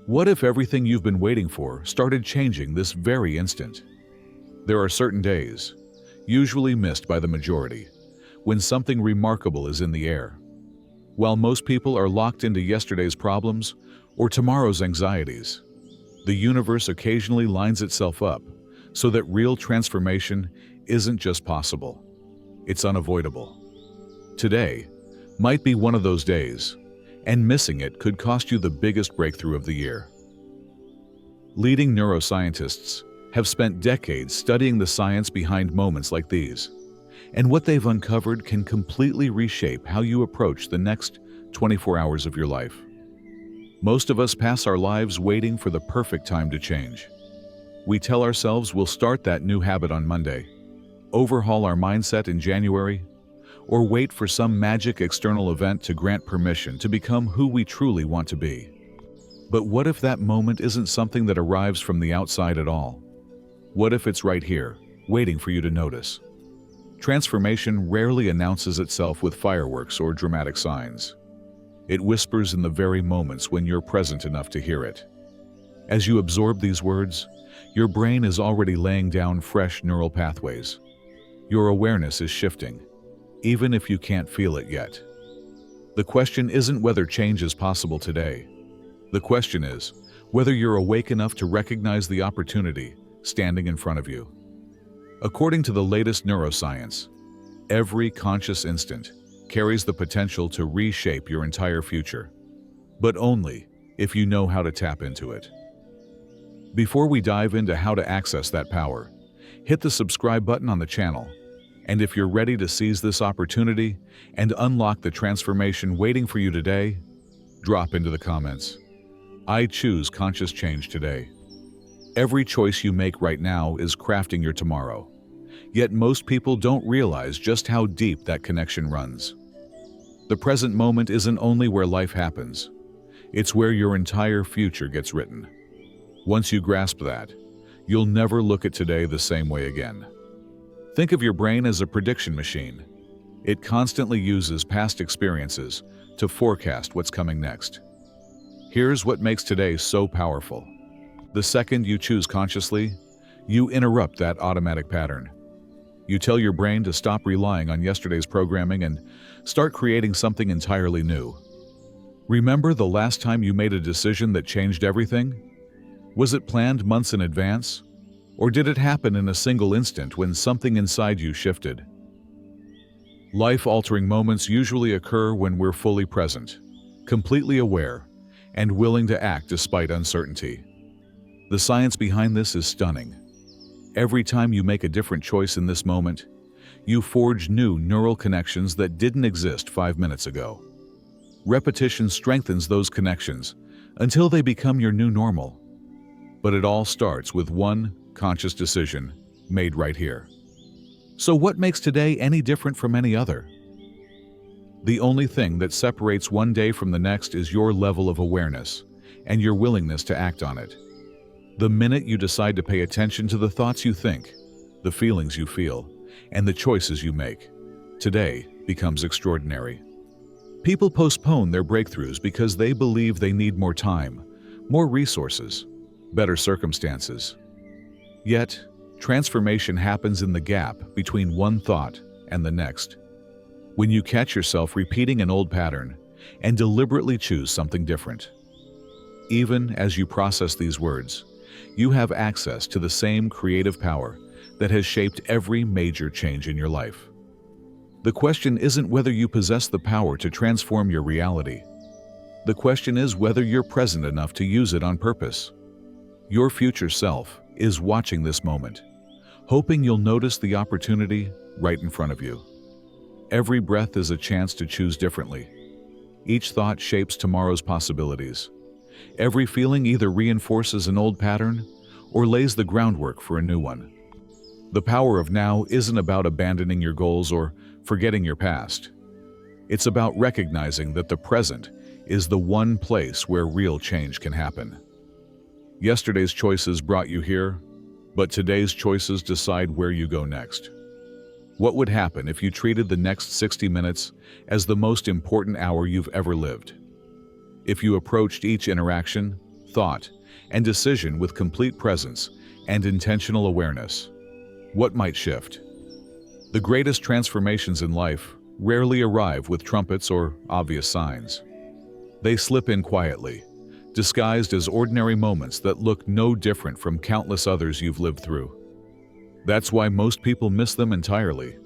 What if everything you've been waiting for started changing this very instant? There are certain days, usually missed by the majority, when something remarkable is in the air. While most people are locked into yesterday's problems or tomorrow's anxieties, the universe occasionally lines itself up so that real transformation isn't just possible, it's unavoidable. Today might be one of those days, and missing it could cost you the biggest breakthrough of the year. Leading neuroscientists have spent decades studying the science behind moments like these, and what they've uncovered can completely reshape how you approach the next 24 hours of your life. Most of us pass our lives waiting for the perfect time to change. We tell ourselves we'll start that new habit on Monday, overhaul our mindset in January, or wait for some magic external event to grant permission to become who we truly want to be. But what if that moment isn't something that arrives from the outside at all? What if it's right here, waiting for you to notice? Transformation rarely announces itself with fireworks or dramatic signs. It whispers in the very moments when you're present enough to hear it. As you absorb these words, your brain is already laying down fresh neural pathways. Your awareness is shifting, even if you can't feel it yet. The question isn't whether change is possible today. The question is whether you're awake enough to recognize the opportunity standing in front of you. According to the latest neuroscience, every conscious instant carries the potential to reshape your entire future, but only if you know how to tap into it. Before we dive into how to access that power, hit the subscribe button on the channel. And if you're ready to seize this opportunity and unlock the transformation waiting for you today, drop into the comments. I choose conscious change today. Every choice you make right now is crafting your tomorrow. Yet most people don't realize just how deep that connection runs. The present moment isn't only where life happens, it's where your entire future gets written. Once you grasp that, you'll never look at today the same way again. Think of your brain as a prediction machine. It constantly uses past experiences to forecast what's coming next. Here's what makes today so powerful. The second you choose consciously, you interrupt that automatic pattern. You tell your brain to stop relying on yesterday's programming and start creating something entirely new. Remember the last time you made a decision that changed everything? Was it planned months in advance? Or did it happen in a single instant when something inside you shifted? Life-altering moments usually occur when we're fully present, completely aware, and willing to act despite uncertainty. The science behind this is stunning. Every time you make a different choice in this moment, you forge new neural connections that didn't exist 5 minutes ago. Repetition strengthens those connections until they become your new normal. But it all starts with one conscious decision made right here. So what makes today any different from any other? The only thing that separates one day from the next is your level of awareness and your willingness to act on it. The minute you decide to pay attention to the thoughts you think, the feelings you feel, and the choices you make, today becomes extraordinary. People postpone their breakthroughs because they believe they need more time, more resources, better circumstances. Yet, transformation happens in the gap between one thought and the next. When you catch yourself repeating an old pattern and deliberately choose something different. Even as you process these words, you have access to the same creative power that has shaped every major change in your life. The question isn't whether you possess the power to transform your reality. The question is whether you're present enough to use it on purpose. Your future self is watching this moment, hoping you'll notice the opportunity right in front of you. Every breath is a chance to choose differently. Each thought shapes tomorrow's possibilities. Every feeling either reinforces an old pattern or lays the groundwork for a new one. The power of now isn't about abandoning your goals or forgetting your past. It's about recognizing that the present is the one place where real change can happen. Yesterday's choices brought you here, but today's choices decide where you go next. What would happen if you treated the next 60 minutes as the most important hour you've ever lived? If you approached each interaction, thought and decision with complete presence and intentional awareness. What might shift? The greatest transformations in life rarely arrive with trumpets or obvious signs. They slip in quietly, disguised as ordinary moments that look no different from countless others you've lived through. That's why most people miss them entirely.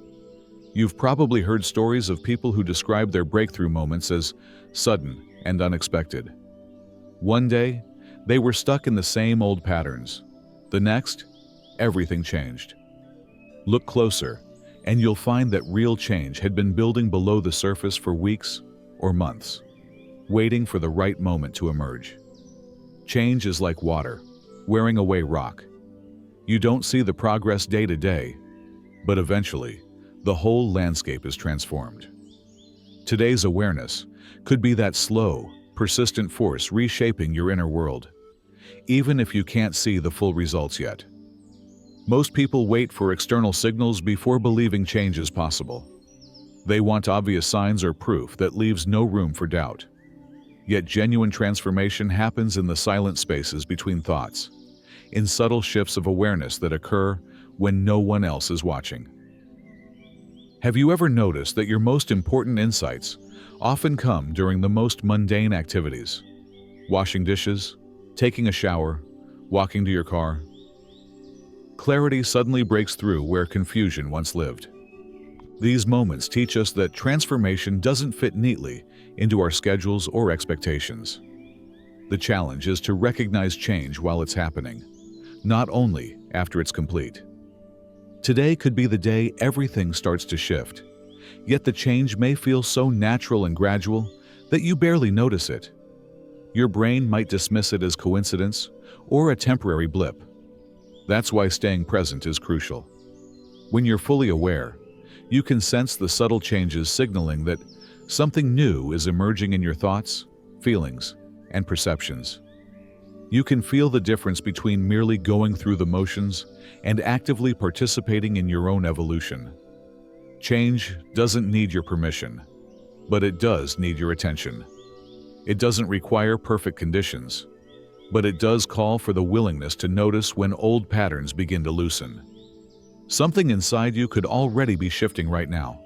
You've probably heard stories of people who describe their breakthrough moments as sudden and unexpected. One day, they were stuck in the same old patterns. The next, everything changed. Look closer, and you'll find that real change had been building below the surface for weeks or months, waiting for the right moment to emerge. Change is like water, wearing away rock. You don't see the progress day to day, but eventually, the whole landscape is transformed. Today's awareness could be that slow, persistent force reshaping your inner world, even if you can't see the full results yet. Most people wait for external signals before believing change is possible. They want obvious signs or proof that leaves no room for doubt. Yet genuine transformation happens in the silent spaces between thoughts, in subtle shifts of awareness that occur when no one else is watching. Have you ever noticed that your most important insights often come during the most mundane activities? Washing dishes, taking a shower, walking to your car. Clarity suddenly breaks through where confusion once lived. These moments teach us that transformation doesn't fit neatly into our schedules or expectations. The challenge is to recognize change while it's happening, not only after it's complete. Today could be the day everything starts to shift, yet the change may feel so natural and gradual that you barely notice it. Your brain might dismiss it as coincidence or a temporary blip. That's why staying present is crucial. When you're fully aware, you can sense the subtle changes signaling that something new is emerging in your thoughts, feelings, and perceptions. You can feel the difference between merely going through the motions and actively participating in your own evolution. Change doesn't need your permission, but it does need your attention. It doesn't require perfect conditions, but it does call for the willingness to notice when old patterns begin to loosen. Something inside you could already be shifting right now,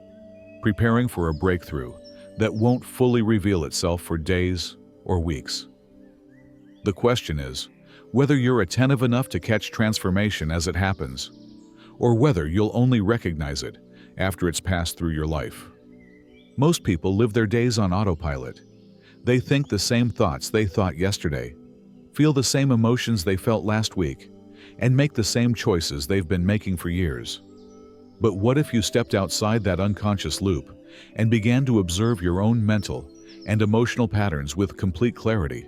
preparing for a breakthrough that won't fully reveal itself for days or weeks. The question is whether you're attentive enough to catch transformation as it happens, or whether you'll only recognize it after it's passed through your life. Most people live their days on autopilot. They think the same thoughts they thought yesterday, feel the same emotions they felt last week, and make the same choices they've been making for years. But what if you stepped outside that unconscious loop and began to observe your own mental and emotional patterns with complete clarity?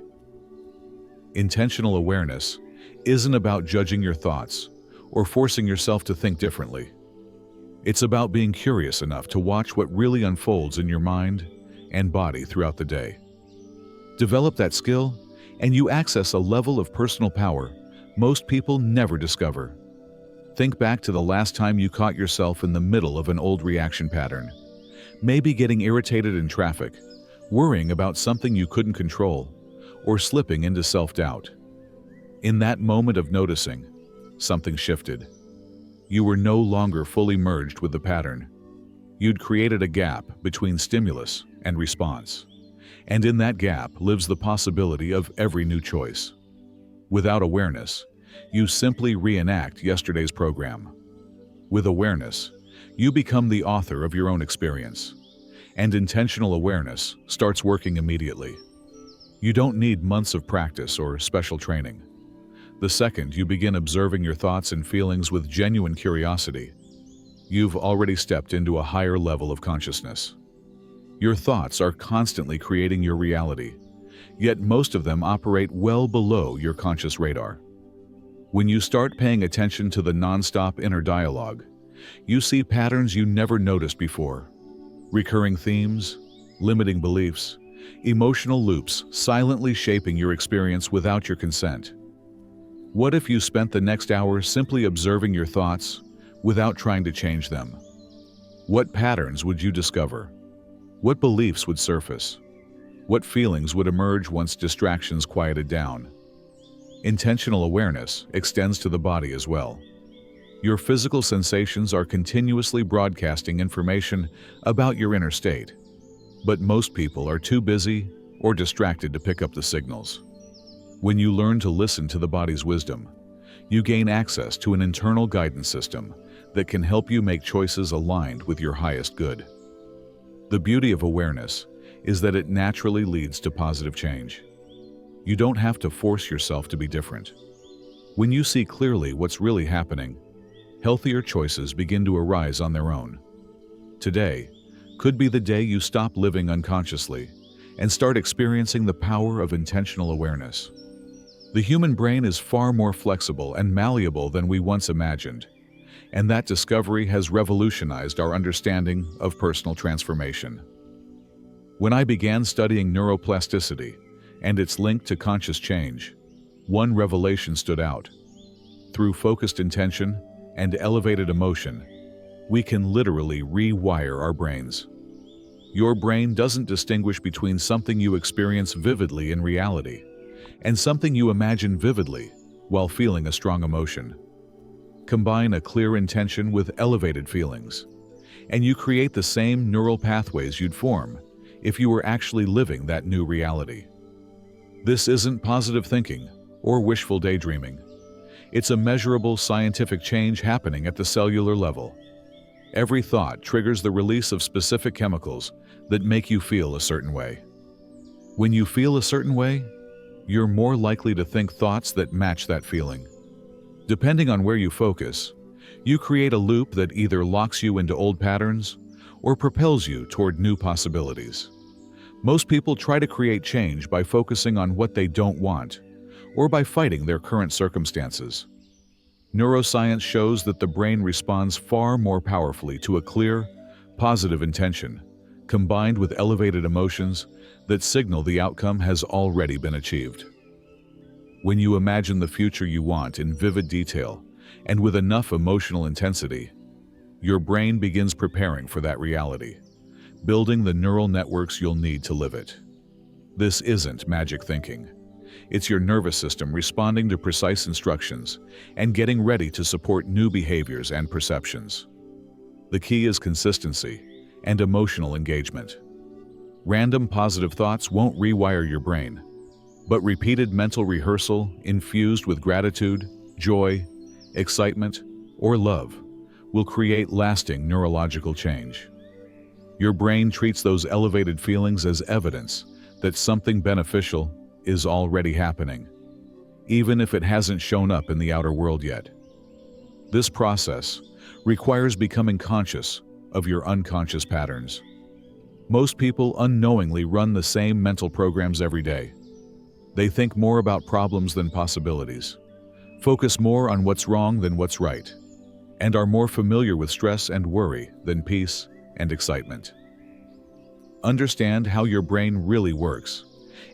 Intentional awareness isn't about judging your thoughts or forcing yourself to think differently. It's about being curious enough to watch what really unfolds in your mind and body throughout the day. Develop that skill, and you access a level of personal power most people never discover. Think back to the last time you caught yourself in the middle of an old reaction pattern, maybe getting irritated in traffic, worrying about something you couldn't control, or slipping into self-doubt. In that moment of noticing, something shifted. You were no longer fully merged with the pattern. You'd created a gap between stimulus and response, and in that gap lives the possibility of every new choice. Without awareness, you simply reenact yesterday's program. With awareness, you become the author of your own experience, and intentional awareness starts working immediately. You don't need months of practice or special training. The second you begin observing your thoughts and feelings with genuine curiosity, you've already stepped into a higher level of consciousness. Your thoughts are constantly creating your reality, yet most of them operate well below your conscious radar. When you start paying attention to the non-stop inner dialogue, you see patterns you never noticed before. Recurring themes, limiting beliefs, emotional loops silently shaping your experience without your consent. What if you spent the next hour simply observing your thoughts without trying to change them? What patterns would you discover? What beliefs would surface? What feelings would emerge once distractions quieted down? Intentional awareness extends to the body as well. Your physical sensations are continuously broadcasting information about your inner state, but most people are too busy or distracted to pick up the signals. When you learn to listen to the body's wisdom, you gain access to an internal guidance system that can help you make choices aligned with your highest good. The beauty of awareness is that it naturally leads to positive change. You don't have to force yourself to be different. When you see clearly what's really happening, healthier choices begin to arise on their own. Today could be the day you stop living unconsciously and start experiencing the power of intentional awareness. The human brain is far more flexible and malleable than we once imagined, and that discovery has revolutionized our understanding of personal transformation. When I began studying neuroplasticity and its link to conscious change, one revelation stood out. Through focused intention and elevated emotion, we can literally rewire our brains. Your brain doesn't distinguish between something you experience vividly in reality and something you imagine vividly while feeling a strong emotion. Combine a clear intention with elevated feelings, and you create the same neural pathways you'd form if you were actually living that new reality. This isn't positive thinking or wishful daydreaming. It's a measurable scientific change happening at the cellular level. Every thought triggers the release of specific chemicals that make you feel a certain way. When you feel a certain way, you're more likely to think thoughts that match that feeling. Depending on where you focus, you create a loop that either locks you into old patterns or propels you toward new possibilities. Most people try to create change by focusing on what they don't want or by fighting their current circumstances. Neuroscience shows that the brain responds far more powerfully to a clear, positive intention, combined with elevated emotions that signal the outcome has already been achieved. When you imagine the future you want in vivid detail and with enough emotional intensity, your brain begins preparing for that reality, building the neural networks you'll need to live it. This isn't magic thinking. It's your nervous system responding to precise instructions and getting ready to support new behaviors and perceptions. The key is consistency and emotional engagement. Random positive thoughts won't rewire your brain, but repeated mental rehearsal infused with gratitude, joy, excitement, or love will create lasting neurological change. Your brain treats those elevated feelings as evidence that something beneficial is already happening, even if it hasn't shown up in the outer world yet. This process requires becoming conscious of your unconscious patterns. Most people unknowingly run the same mental programs every day. They think more about problems than possibilities, focus more on what's wrong than what's right, and are more familiar with stress and worry than peace and excitement. Understand how your brain really works,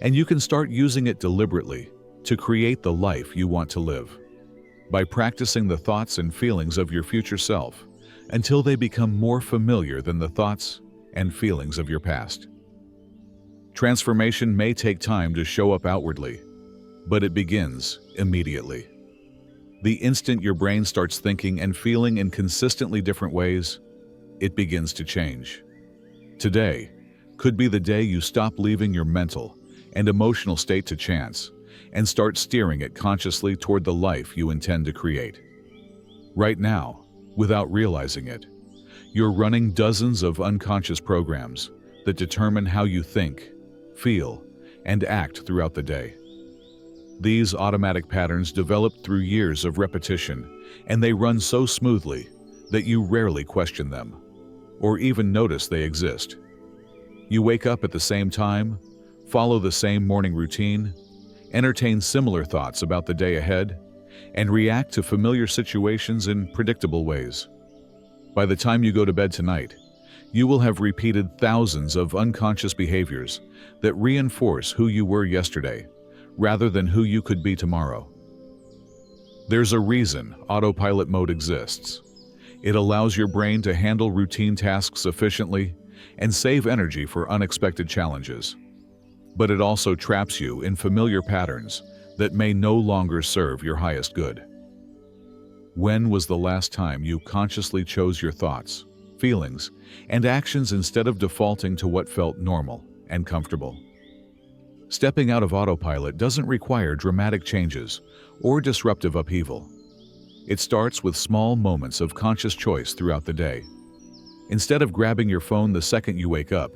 and you can start using it deliberately to create the life you want to live. By practicing the thoughts and feelings of your future self until they become more familiar than the thoughts and feelings of your past. Transformation may take time to show up outwardly, but it begins immediately. The instant your brain starts thinking and feeling in consistently different ways, it begins to change. Today could be the day you stop leaving your mental and emotional state to chance and start steering it consciously toward the life you intend to create. Right now, without realizing it, you're running dozens of unconscious programs that determine how you think, feel, and act throughout the day. These automatic patterns developed through years of repetition, and they run so smoothly that you rarely question them or even notice they exist. You wake up at the same time, follow the same morning routine, entertain similar thoughts about the day ahead, and react to familiar situations in predictable ways. By the time you go to bed tonight, you will have repeated thousands of unconscious behaviors that reinforce who you were yesterday, rather than who you could be tomorrow. There's a reason autopilot mode exists. It allows your brain to handle routine tasks efficiently and save energy for unexpected challenges. But it also traps you in familiar patterns that may no longer serve your highest good. When was the last time you consciously chose your thoughts, feelings, and actions instead of defaulting to what felt normal and comfortable? Stepping out of autopilot doesn't require dramatic changes or disruptive upheaval. It starts with small moments of conscious choice throughout the day. Instead of grabbing your phone the second you wake up,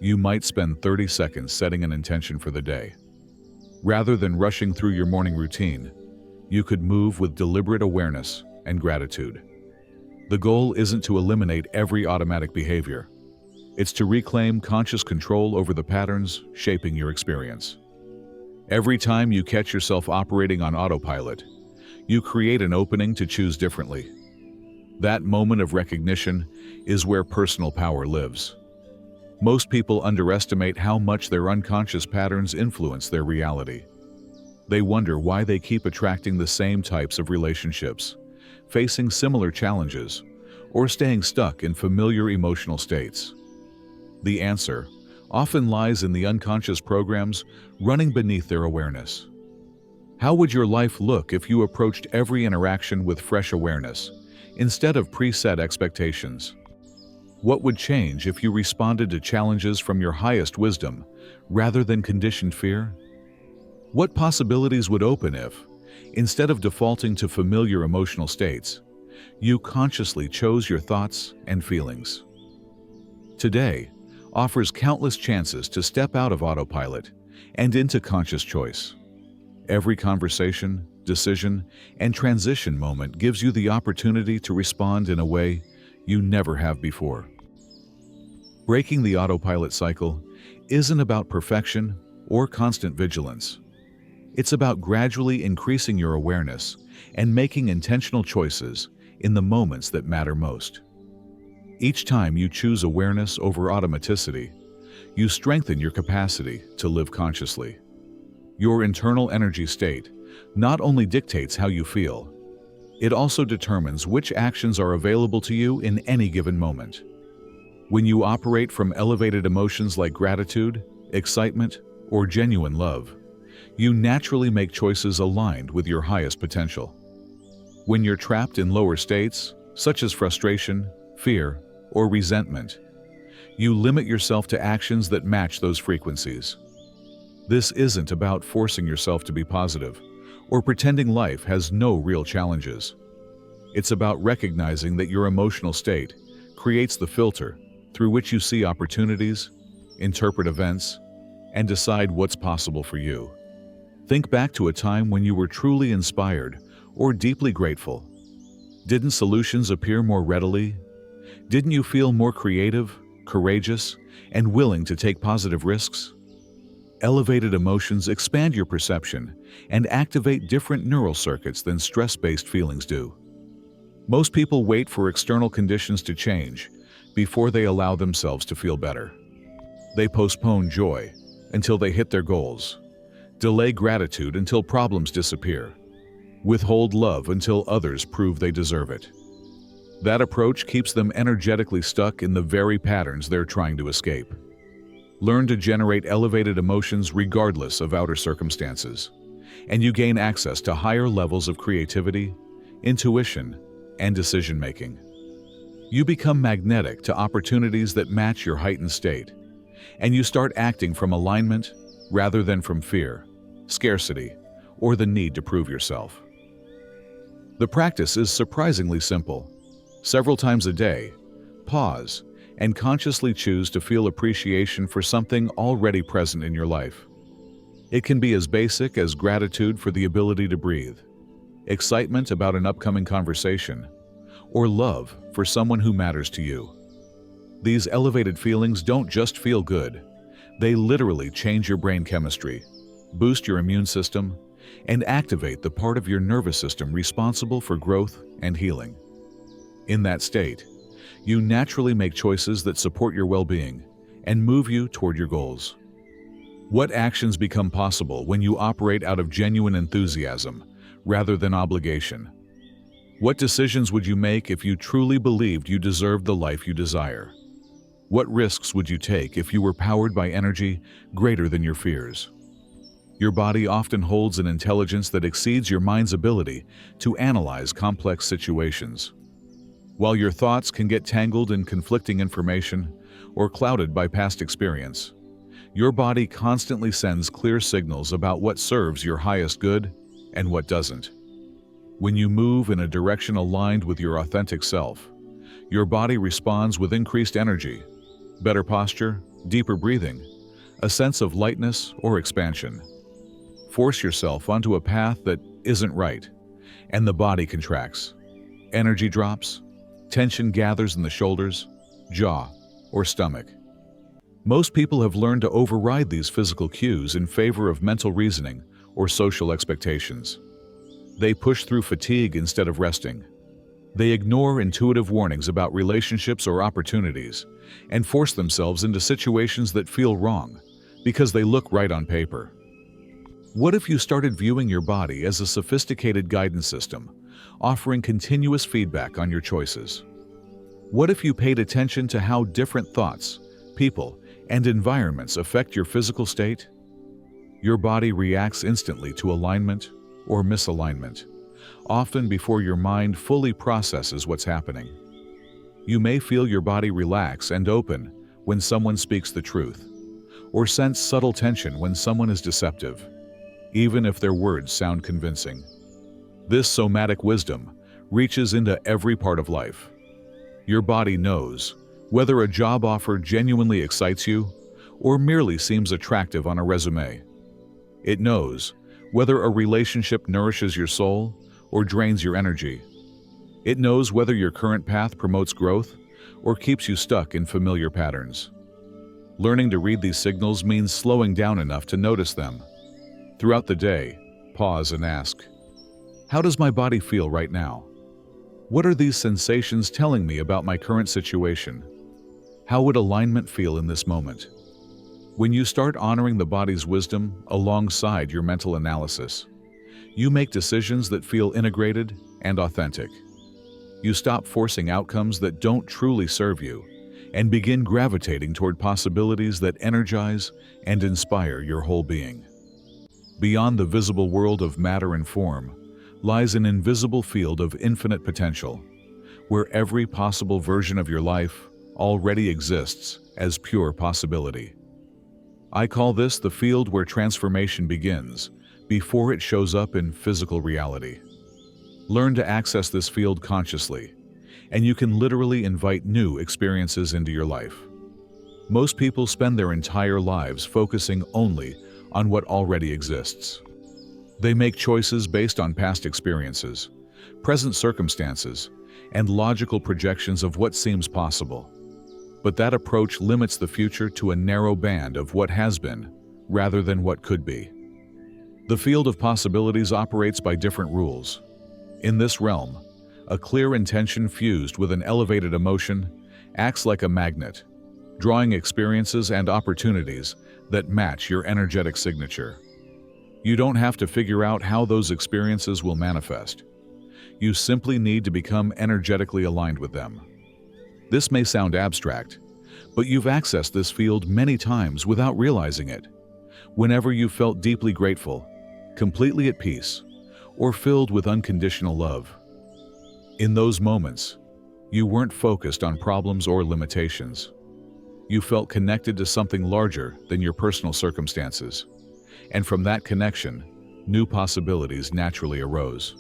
you might spend 30 seconds setting an intention for the day. Rather than rushing through your morning routine, you could move with deliberate awareness and gratitude. The goal isn't to eliminate every automatic behavior. It's to reclaim conscious control over the patterns shaping your experience. Every time you catch yourself operating on autopilot, you create an opening to choose differently. That moment of recognition is where personal power lives. Most people underestimate how much their unconscious patterns influence their reality. They wonder why they keep attracting the same types of relationships, facing similar challenges, or staying stuck in familiar emotional states. The answer often lies in the unconscious programs running beneath their awareness. How would your life look if you approached every interaction with fresh awareness, instead of preset expectations? What would change if you responded to challenges from your highest wisdom, rather than conditioned fear? What possibilities would open if, instead of defaulting to familiar emotional states, you consciously chose your thoughts and feelings? Today offers countless chances to step out of autopilot and into conscious choice. Every conversation, decision, and transition moment gives you the opportunity to respond in a way you never have before. Breaking the autopilot cycle isn't about perfection or constant vigilance. It's about gradually increasing your awareness and making intentional choices in the moments that matter most. Each time you choose awareness over automaticity, you strengthen your capacity to live consciously. Your internal energy state not only dictates how you feel, it also determines which actions are available to you in any given moment. When you operate from elevated emotions like gratitude, excitement, or genuine love, you naturally make choices aligned with your highest potential. When you're trapped in lower states, such as frustration, fear, or resentment, you limit yourself to actions that match those frequencies. This isn't about forcing yourself to be positive or pretending life has no real challenges. It's about recognizing that your emotional state creates the filter through which you see opportunities, interpret events, and decide what's possible for you. Think back to a time when you were truly inspired or deeply grateful. Didn't solutions appear more readily? Didn't you feel more creative, courageous, and willing to take positive risks? Elevated emotions expand your perception and activate different neural circuits than stress-based feelings do. Most people wait for external conditions to change before they allow themselves to feel better. They postpone joy until they hit their goals, delay gratitude until problems disappear, withhold love until others prove they deserve it. That approach keeps them energetically stuck in the very patterns they're trying to escape. Learn to generate elevated emotions regardless of outer circumstances, and you gain access to higher levels of creativity, intuition, and decision-making. You become magnetic to opportunities that match your heightened state, and you start acting from alignment rather than from fear, scarcity, or the need to prove yourself. The practice is surprisingly simple. Several times a day, pause and consciously choose to feel appreciation for something already present in your life. It can be as basic as gratitude for the ability to breathe, excitement about an upcoming conversation, or love for someone who matters to you. These elevated feelings don't just feel good, they literally change your brain chemistry, boost your immune system, and activate the part of your nervous system responsible for growth and healing. In that state, you naturally make choices that support your well-being and move you toward your goals. What actions become possible when you operate out of genuine enthusiasm rather than obligation? What decisions would you make if you truly believed you deserved the life you desire? What risks would you take if you were powered by energy greater than your fears? Your body often holds an intelligence that exceeds your mind's ability to analyze complex situations. While your thoughts can get tangled in conflicting information or clouded by past experience, your body constantly sends clear signals about what serves your highest good and what doesn't. When you move in a direction aligned with your authentic self, your body responds with increased energy, better posture, deeper breathing, a sense of lightness or expansion. Force yourself onto a path that isn't right, and the body contracts. Energy drops, tension gathers in the shoulders, jaw, or stomach. Most people have learned to override these physical cues in favor of mental reasoning or social expectations. They push through fatigue instead of resting. They ignore intuitive warnings about relationships or opportunities and force themselves into situations that feel wrong because they look right on paper. What if you started viewing your body as a sophisticated guidance system, offering continuous feedback on your choices? What if you paid attention to how different thoughts, people, and environments affect your physical state? Your body reacts instantly to alignment or misalignment, often before your mind fully processes what's happening. You may feel your body relax and open when someone speaks the truth, or sense subtle tension when someone is deceptive, even if their words sound convincing. This somatic wisdom reaches into every part of life. Your body knows whether a job offer genuinely excites you or merely seems attractive on a resume. It knows whether a relationship nourishes your soul or drains your energy. It knows whether your current path promotes growth or keeps you stuck in familiar patterns. Learning to read these signals means slowing down enough to notice them. Throughout the day, pause and ask, how does my body feel right now? What are these sensations telling me about my current situation? How would alignment feel in this moment? When you start honoring the body's wisdom alongside your mental analysis, you make decisions that feel integrated and authentic. You stop forcing outcomes that don't truly serve you and begin gravitating toward possibilities that energize and inspire your whole being. Beyond the visible world of matter and form lies an invisible field of infinite potential, where every possible version of your life already exists as pure possibility. I call this the field where transformation begins before it shows up in physical reality. Learn to access this field consciously, and you can literally invite new experiences into your life. Most people spend their entire lives focusing only on what already exists. They make choices based on past experiences, present circumstances, and logical projections of what seems possible. But that approach limits the future to a narrow band of what has been, rather than what could be. The field of possibilities operates by different rules. In this realm, a clear intention fused with an elevated emotion acts like a magnet, drawing experiences and opportunities that match your energetic signature. You don't have to figure out how those experiences will manifest. You simply need to become energetically aligned with them. This may sound abstract, but you've accessed this field many times without realizing it. Whenever you felt deeply grateful, completely at peace, or filled with unconditional love. In those moments, you weren't focused on problems or limitations. You felt connected to something larger than your personal circumstances. And from that connection, new possibilities naturally arose.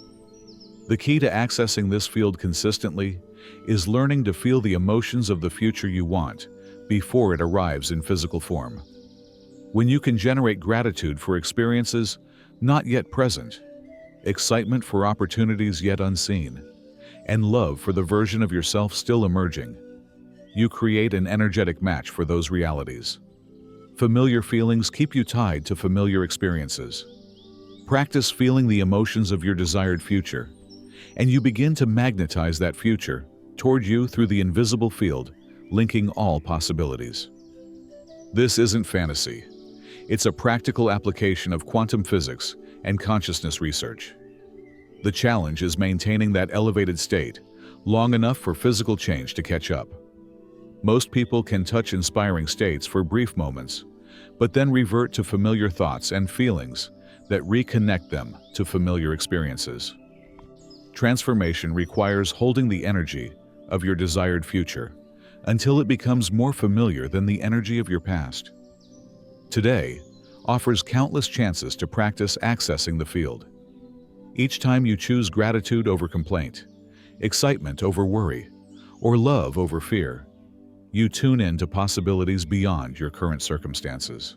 The key to accessing this field consistently is learning to feel the emotions of the future you want before it arrives in physical form. When you can generate gratitude for experiences not yet present, excitement for opportunities yet unseen, and love for the version of yourself still emerging, you create an energetic match for those realities. Familiar feelings keep you tied to familiar experiences. Practice feeling the emotions of your desired future, and you begin to magnetize that future toward you through the invisible field, linking all possibilities. This isn't fantasy. It's a practical application of quantum physics and consciousness research. The challenge is maintaining that elevated state long enough for physical change to catch up. Most people can touch inspiring states for brief moments, but then revert to familiar thoughts and feelings that reconnect them to familiar experiences. Transformation requires holding the energy of your desired future until it becomes more familiar than the energy of your past. Today offers countless chances to practice accessing the field. Each time you choose gratitude over complaint, excitement over worry, or love over fear, you tune in to possibilities beyond your current circumstances.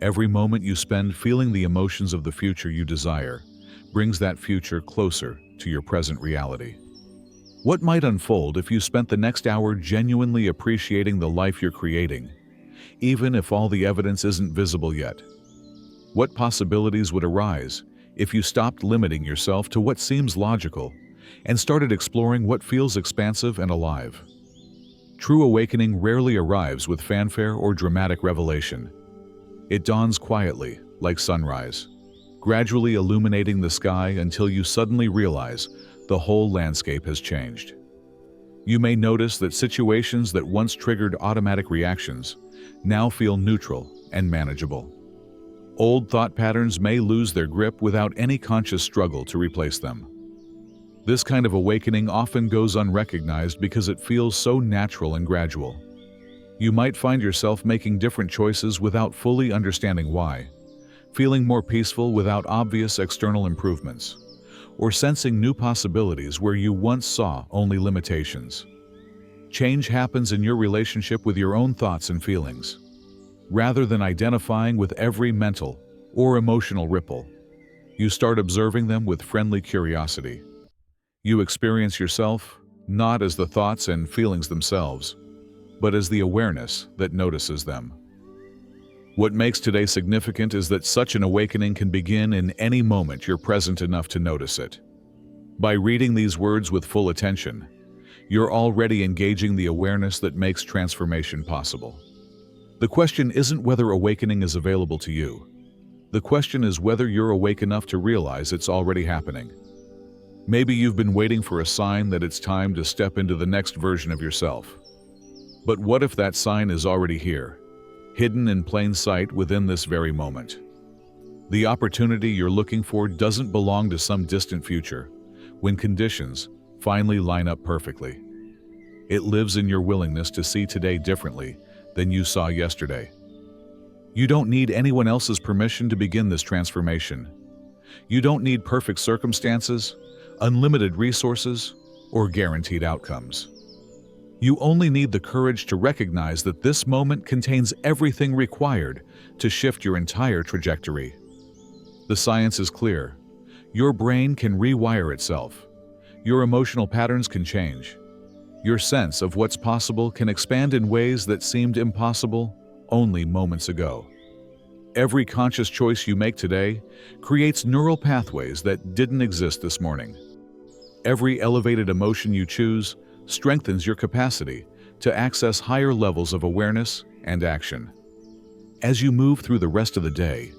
Every moment you spend feeling the emotions of the future you desire brings that future closer to your present reality. What might unfold if you spent the next hour genuinely appreciating the life you're creating, even if all the evidence isn't visible yet? What possibilities would arise if you stopped limiting yourself to what seems logical and started exploring what feels expansive and alive? True awakening rarely arrives with fanfare or dramatic revelation. It dawns quietly, like sunrise, gradually illuminating the sky until you suddenly realize the whole landscape has changed. You may notice that situations that once triggered automatic reactions now feel neutral and manageable. Old thought patterns may lose their grip without any conscious struggle to replace them. This kind of awakening often goes unrecognized because it feels so natural and gradual. You might find yourself making different choices without fully understanding why, feeling more peaceful without obvious external improvements, or sensing new possibilities where you once saw only limitations. Change happens in your relationship with your own thoughts and feelings. Rather than identifying with every mental or emotional ripple, you start observing them with friendly curiosity. You experience yourself not as the thoughts and feelings themselves, but as the awareness that notices them. What makes today significant is that such an awakening can begin in any moment you're present enough to notice it. By reading these words with full attention, you're already engaging the awareness that makes transformation possible. The question isn't whether awakening is available to you. The question is whether you're awake enough to realize it's already happening. Maybe you've been waiting for a sign that it's time to step into the next version of yourself. But what if that sign is already here, hidden in plain sight within this very moment? The opportunity you're looking for doesn't belong to some distant future, when conditions finally line up perfectly. It lives in your willingness to see today differently than you saw yesterday. You don't need anyone else's permission to begin this transformation. You don't need perfect circumstances, unlimited resources, or guaranteed outcomes. You only need the courage to recognize that this moment contains everything required to shift your entire trajectory. The science is clear. Your brain can rewire itself. Your emotional patterns can change. Your sense of what's possible can expand in ways that seemed impossible only moments ago. Every conscious choice you make today creates neural pathways that didn't exist this morning. Every elevated emotion you choose strengthens your capacity to access higher levels of awareness and action. As you move through the rest of the day,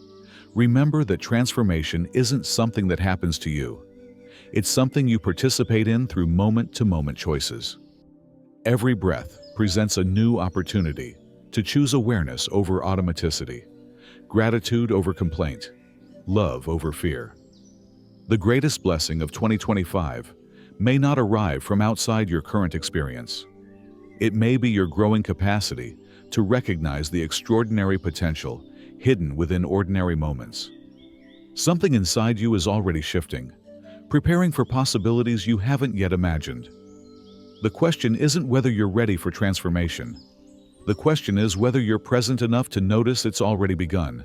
remember that transformation isn't something that happens to you. It's something you participate in through moment-to-moment choices. Every breath presents a new opportunity to choose awareness over automaticity, gratitude over complaint, love over fear. The greatest blessing of 2025 may not arrive from outside your current experience. It may be your growing capacity to recognize the extraordinary potential hidden within ordinary moments. Something inside you is already shifting, preparing for possibilities you haven't yet imagined. The question isn't whether you're ready for transformation. The question is whether you're present enough to notice it's already begun.